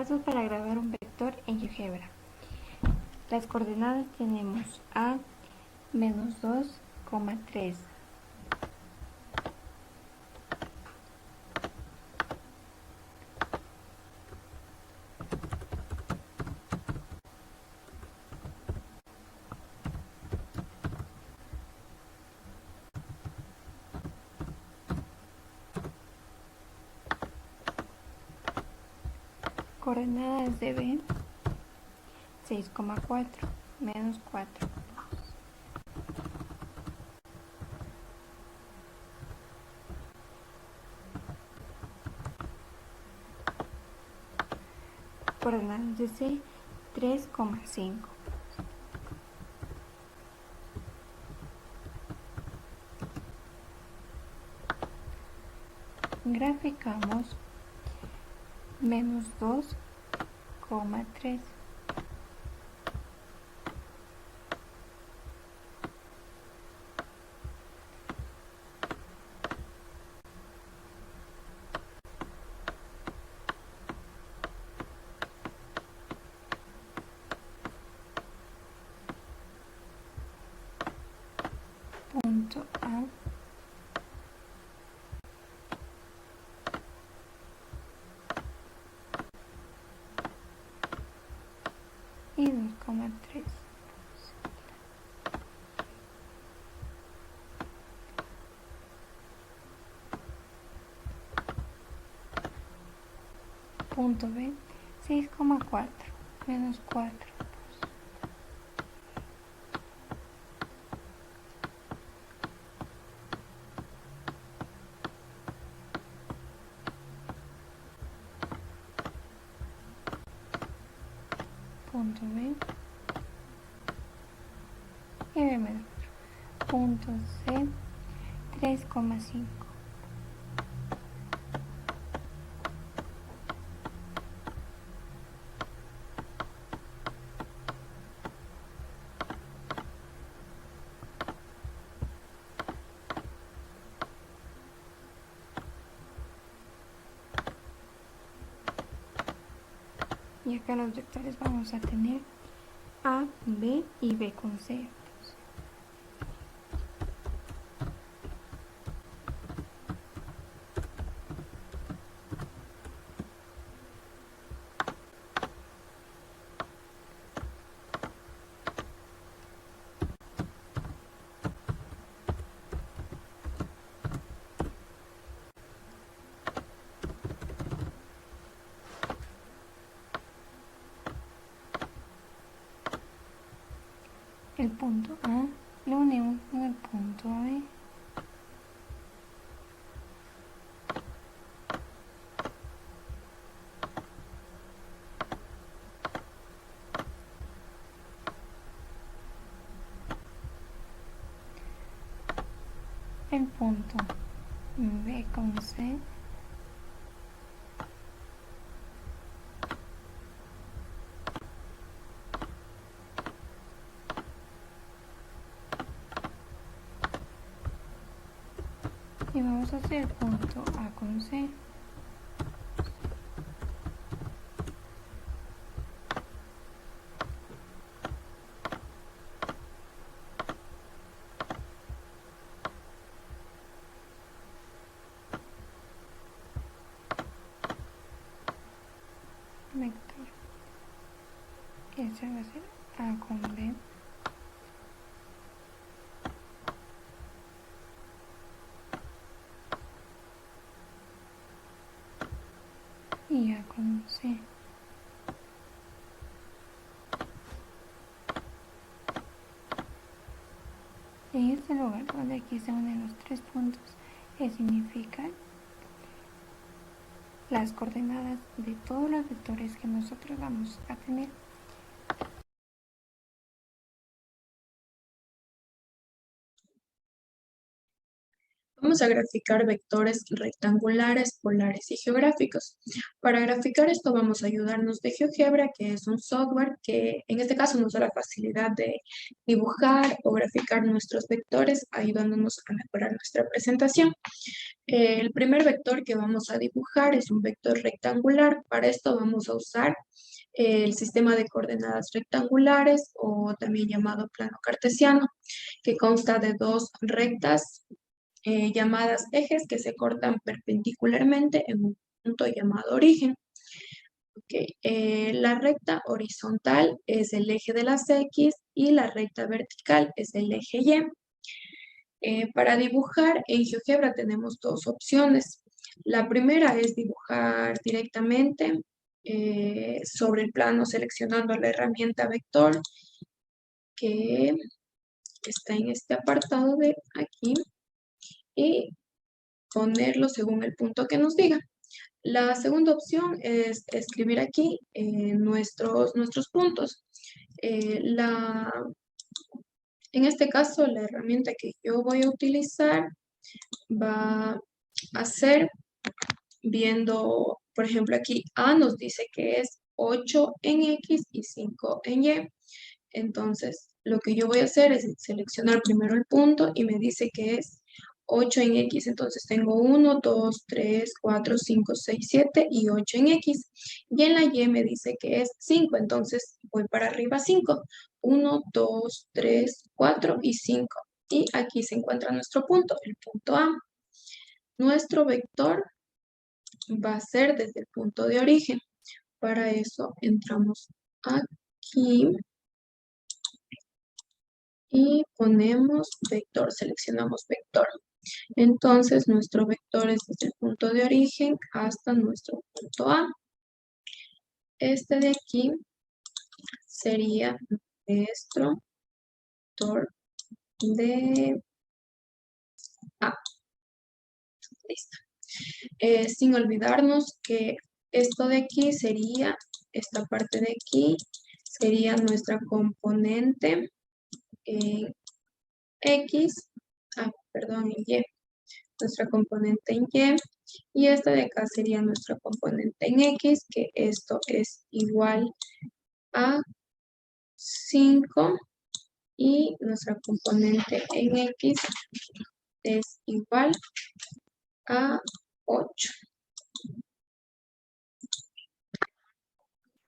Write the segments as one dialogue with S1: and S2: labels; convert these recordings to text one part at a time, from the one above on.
S1: Pasos para grabar un vector en GeoGebra. Las coordenadas tenemos a menos 2,3. Coordenadas de B, 6,4, menos 4. Coordenadas de C, 3,5. Graficamos menos 2,3. Punto A y 2,3. Punto B, 6,4, menos 4. Punto B y B menos 4. Punto C, 3,5. Y acá los vectores vamos a tener A, B y B con C. El punto A lo unimos con el punto B. El punto B con C y vamos a hacer el punto A con C. Vector. Ese va a ser A con B. Y A con C. En este lugar donde aquí se unen los tres puntos, que significan las coordenadas de todos los vectores que nosotros vamos a tener.
S2: Vamos a graficar vectores rectangulares, polares y geográficos. Para graficar esto vamos a ayudarnos de GeoGebra, que es un software que en este caso nos da la facilidad de dibujar o graficar nuestros vectores, ayudándonos a mejorar nuestra presentación. El primer vector que vamos a dibujar es un vector rectangular. Para esto vamos a usar el sistema de coordenadas rectangulares o también llamado plano cartesiano, que consta de dos rectas llamadas ejes que se cortan perpendicularmente en un punto llamado origen. La recta horizontal es el eje de las X y la recta vertical es el eje Y. Para dibujar en GeoGebra tenemos dos opciones. La primera es dibujar directamente sobre el plano seleccionando la herramienta vector que está en este apartado de aquí y ponerlo según el punto que nos diga. La segunda opción es escribir aquí nuestros puntos. En este caso, la herramienta que yo voy a utilizar va a ser viendo, por ejemplo, aquí A nos dice que es 8 en X y 5 en Y. Entonces, lo que yo voy a hacer es seleccionar primero el punto y me dice que es 8 en X. Entonces, tengo 1, 2, 3, 4, 5, 6, 7 y 8 en X. Y en la Y me dice que es 5. Entonces, voy para arriba 5. 1, 2, 3, 4 y 5. Y aquí se encuentra nuestro punto, el punto A. Nuestro vector va a ser desde el punto de origen. Para eso entramos aquí y ponemos vector, seleccionamos vector. Entonces nuestro vector es desde el punto de origen hasta nuestro punto A. Este de aquí sería nuestro vector de A. Listo. Sin olvidarnos que esto de aquí sería, esta parte de aquí sería nuestra componente en X, perdón, en Y, nuestra componente en Y, y esta de acá sería nuestra componente en X, que esto es igual a 5, y nuestra componente en X es igual a 8.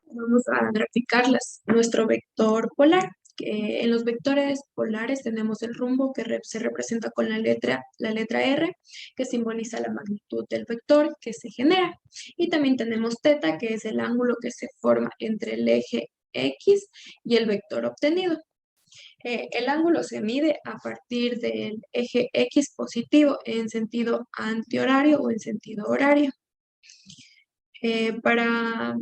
S2: Vamos a graficar nuestro vector polar. En los vectores polares tenemos el rumbo que se representa con la letra R, que simboliza la magnitud del vector que se genera. Y también tenemos θ, que es el ángulo que se forma entre el eje X y el vector obtenido. El ángulo se mide a partir del eje X positivo en sentido antihorario o en sentido horario. Para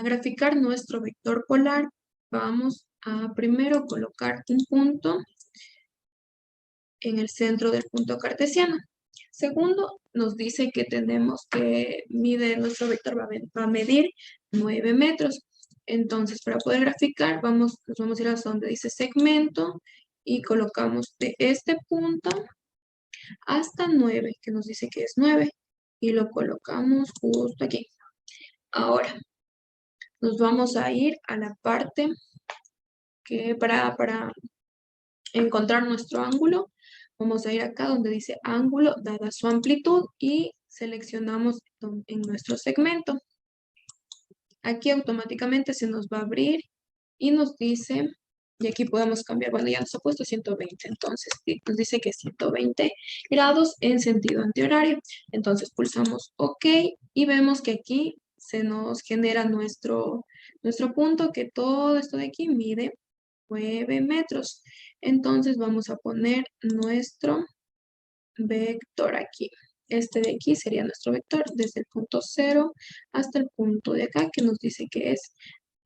S2: graficar nuestro vector polar, vamos a primero colocar un punto en el centro del punto cartesiano. Segundo, nos dice que tenemos que nuestro vector va a medir 9 metros. Entonces, para poder graficar, nos vamos a ir a donde dice segmento y colocamos de este punto hasta 9, que nos dice que es 9, y lo colocamos justo aquí. Ahora, nos vamos a ir a la parte que para encontrar nuestro ángulo, vamos a ir acá donde dice ángulo dada su amplitud y seleccionamos en nuestro segmento. Aquí automáticamente se nos va a abrir y nos dice, y aquí podemos cambiar, bueno, ya nos ha puesto 120, entonces nos dice que 120 grados en sentido antihorario. Entonces pulsamos OK y vemos que aquí se nos genera nuestro punto, que todo esto de aquí mide 9 metros. Entonces vamos a poner nuestro vector aquí. Este de aquí sería nuestro vector desde el punto 0 hasta el punto de acá que nos dice que es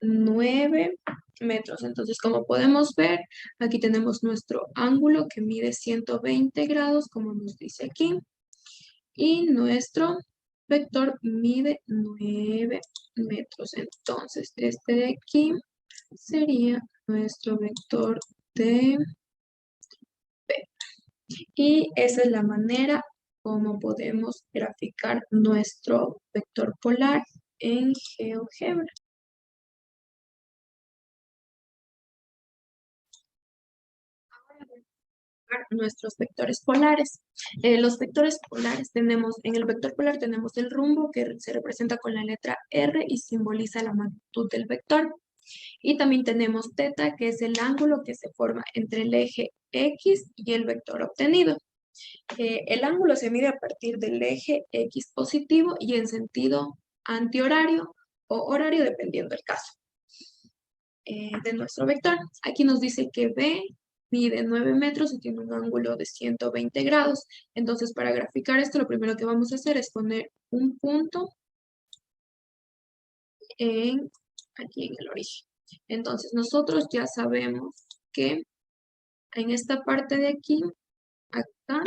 S2: 9 metros. Entonces, como podemos ver, aquí tenemos nuestro ángulo que mide 120 grados, como nos dice aquí. Y nuestro vector mide 9 metros. Entonces, este de aquí sería nuestro vector de P. Y esa es la manera como podemos graficar nuestro vector polar en GeoGebra. nuestros vectores polares. Los vectores polares tenemos, en el vector polar tenemos el rumbo que se representa con la letra R y simboliza la magnitud del vector. Y también tenemos θ, que es el ángulo que se forma entre el eje X y el vector obtenido. El ángulo se mide a partir del eje X positivo y en sentido antihorario o horario, dependiendo del caso de nuestro vector. Aquí nos dice que B mide 9 metros y tiene un ángulo de 120 grados. Entonces, para graficar esto, lo primero que vamos a hacer es poner un punto aquí en el origen. Entonces, nosotros ya sabemos que en esta parte de aquí, acá,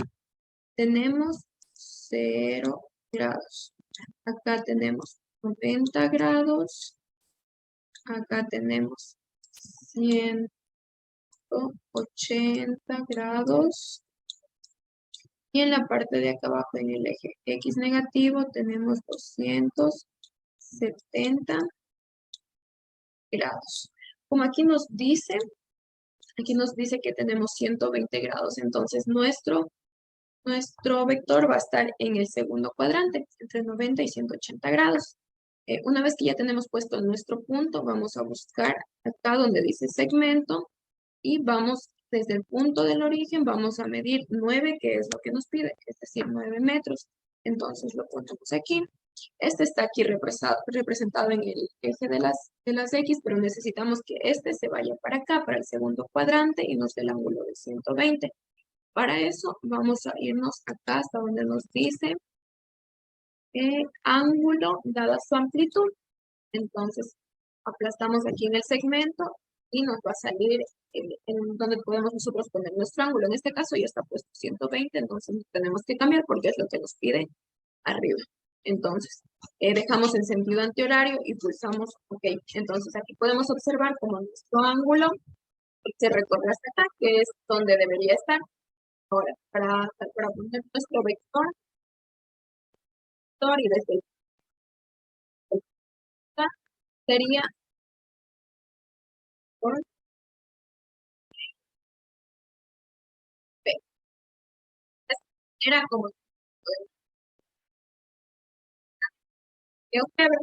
S2: tenemos 0 grados. Acá tenemos 90 grados. Acá tenemos 180 grados. Y en la parte de acá abajo, en el eje X negativo, tenemos 270 grados. Como aquí nos dice que tenemos 120 grados, entonces nuestro vector va a estar en el segundo cuadrante, entre 90 y 180 grados. Una vez que ya tenemos puesto nuestro punto, vamos a buscar acá donde dice segmento y vamos desde el punto del origen, vamos a medir 9, que es lo que nos pide, es decir, 9 metros. Entonces lo ponemos aquí. Este está aquí representado en el eje de las X, pero necesitamos que este se vaya para acá, para el segundo cuadrante y nos dé el ángulo de 120. Para eso vamos a irnos acá hasta donde nos dice ángulo dada su amplitud. Entonces aplastamos aquí en el segmento y nos va a salir en donde podemos nosotros poner nuestro ángulo. En este caso ya está puesto 120, entonces tenemos que cambiar porque es lo que nos pide arriba. Entonces, dejamos en sentido antihorario y pulsamos OK. Entonces aquí podemos observar cómo nuestro ángulo se recorre hasta acá, que es donde debería estar. Ahora, para poner nuestro vector y desde el sería por P. Era como GeoGebra.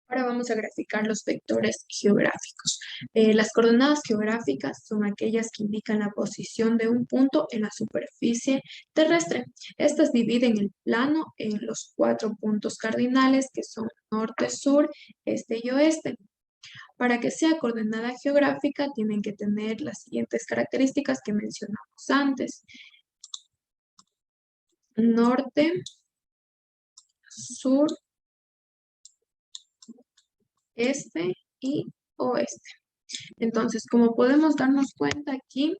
S2: Ahora vamos a graficar los vectores geográficos. Las coordenadas geográficas son aquellas que indican la posición de un punto en la superficie terrestre. Estas dividen el plano en los 4 puntos cardinales que son norte, sur, este y oeste. Para que sea coordenada geográfica tienen que tener las siguientes características que mencionamos antes. Norte, sur, este y oeste. Entonces, como podemos darnos cuenta aquí,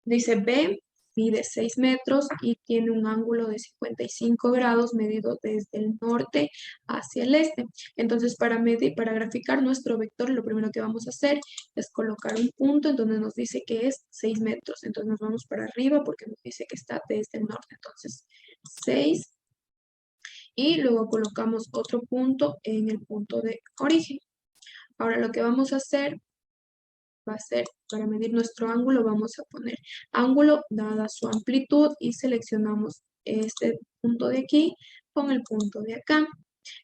S2: dice B, mide 6 metros y tiene un ángulo de 55 grados medido desde el norte hacia el este. Entonces, para graficar nuestro vector, lo primero que vamos a hacer es colocar un punto en donde nos dice que es 6 metros. Entonces, nos vamos para arriba porque nos dice que está desde el norte. Entonces, 6. Y luego colocamos otro punto en el punto de origen. Ahora lo que vamos a hacer va a ser, para medir nuestro ángulo, vamos a poner ángulo dada su amplitud y seleccionamos este punto de aquí con el punto de acá.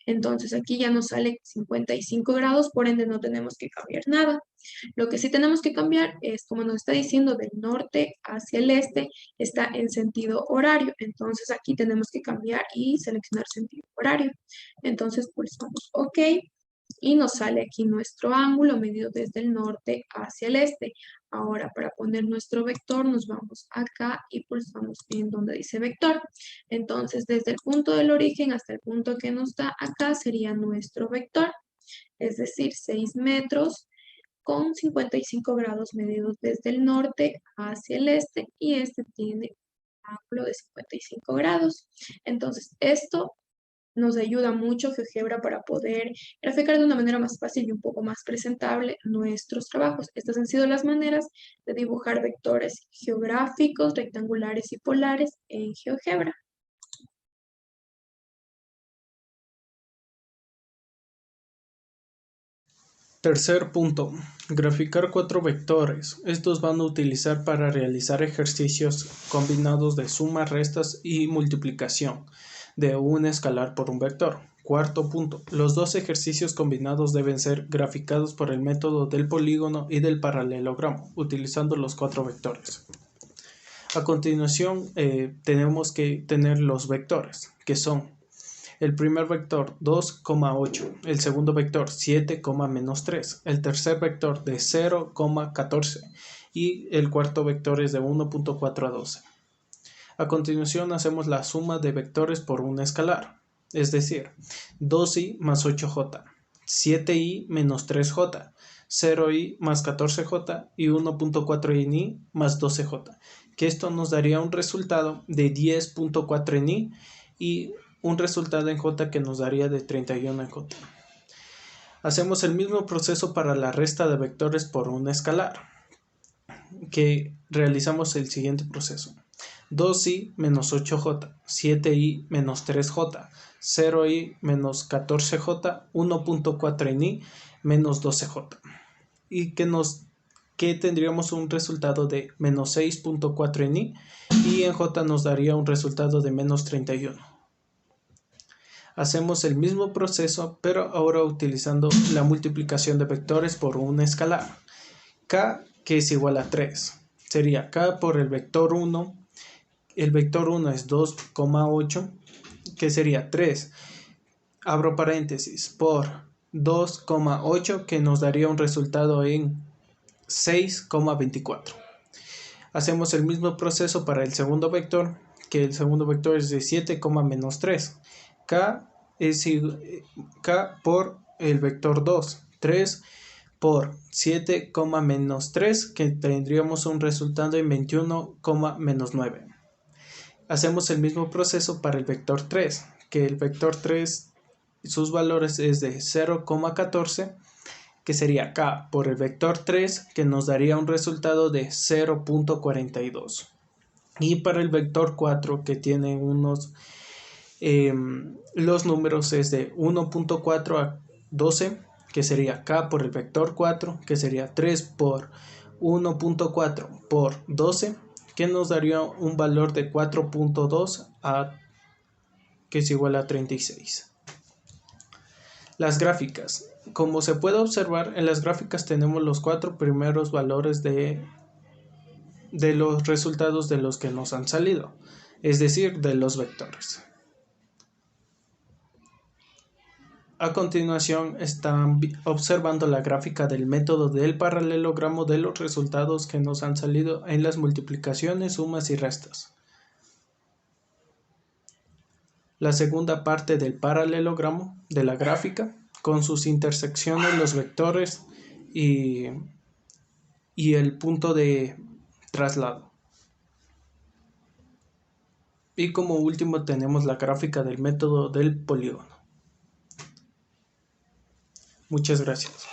S2: Entonces aquí ya nos sale 55 grados, por ende no tenemos que cambiar nada. Lo que sí tenemos que cambiar es, como nos está diciendo, del norte hacia el este, está en sentido horario. Entonces aquí tenemos que cambiar y seleccionar sentido horario. Entonces pulsamos OK y nos sale aquí nuestro ángulo medido desde el norte hacia el este. Ahora, para poner nuestro vector, nos vamos acá y pulsamos en donde dice vector. Entonces, desde el punto del origen hasta el punto que nos da acá sería nuestro vector, es decir, 6 metros con 55 grados medidos desde el norte hacia el este y este tiene un ángulo de 55 grados. Entonces, esto nos ayuda mucho GeoGebra para poder graficar de una manera más fácil y un poco más presentable nuestros trabajos. Estas han sido las maneras de dibujar vectores geográficos, rectangulares y polares en GeoGebra.
S3: Tercer punto, graficar cuatro vectores. Estos van a utilizar para realizar ejercicios combinados de suma, restas y multiplicación de un escalar por un vector. Cuarto punto, los dos ejercicios combinados deben ser graficados por el método del polígono y del paralelogramo, utilizando los cuatro vectores. A continuación, tenemos que tener los vectores, que son el primer vector 2,8, el segundo vector 7, menos 3, el tercer vector de 0,14 y el cuarto vector es de 1.4 a 12. A continuación hacemos la suma de vectores por un escalar, es decir, 2i más 8j, 7i menos 3j, 0i más 14j y 1.4i más 12j, que esto nos daría un resultado de 10.4i y un resultado en j que nos daría de 31 en j. Hacemos el mismo proceso para la resta de vectores por un escalar, que realizamos el siguiente proceso. 2i menos 8j, 7i menos 3j, 0i menos 14j, 1.4i menos 12j. Y que tendríamos un resultado de menos 6.4i y en j nos daría un resultado de menos 31. Hacemos el mismo proceso, pero ahora utilizando la multiplicación de vectores por un escalar. K, que es igual a 3. Sería K por el vector 1. El vector 1 es 2,8, que sería 3, abro paréntesis, por 2,8, que nos daría un resultado en 6,24. Hacemos el mismo proceso para el segundo vector, que el segundo vector es de 7, menos 3. K por el vector 2, 3 por 7, menos 3, que tendríamos un resultado en 21, menos 9. Hacemos el mismo proceso para el vector 3, que el vector 3, sus valores es de 0,14, que sería K por el vector 3, que nos daría un resultado de 0.42. Y para el vector 4, que tiene los números es de 1.4 a 12, que sería K por el vector 4, que sería 3 por 1.4 por 12, que nos daría un valor de 4.2 que es igual a 36. Las gráficas. Como se puede observar, en las gráficas tenemos los cuatro primeros valores de los resultados de los que nos han salido, es decir, de los vectores. A continuación están observando la gráfica del método del paralelogramo de los resultados que nos han salido en las multiplicaciones, sumas y restas. La segunda parte del paralelogramo de la gráfica con sus intersecciones, los vectores y el punto de traslado. Y como último tenemos la gráfica del método del polígono. Muchas gracias.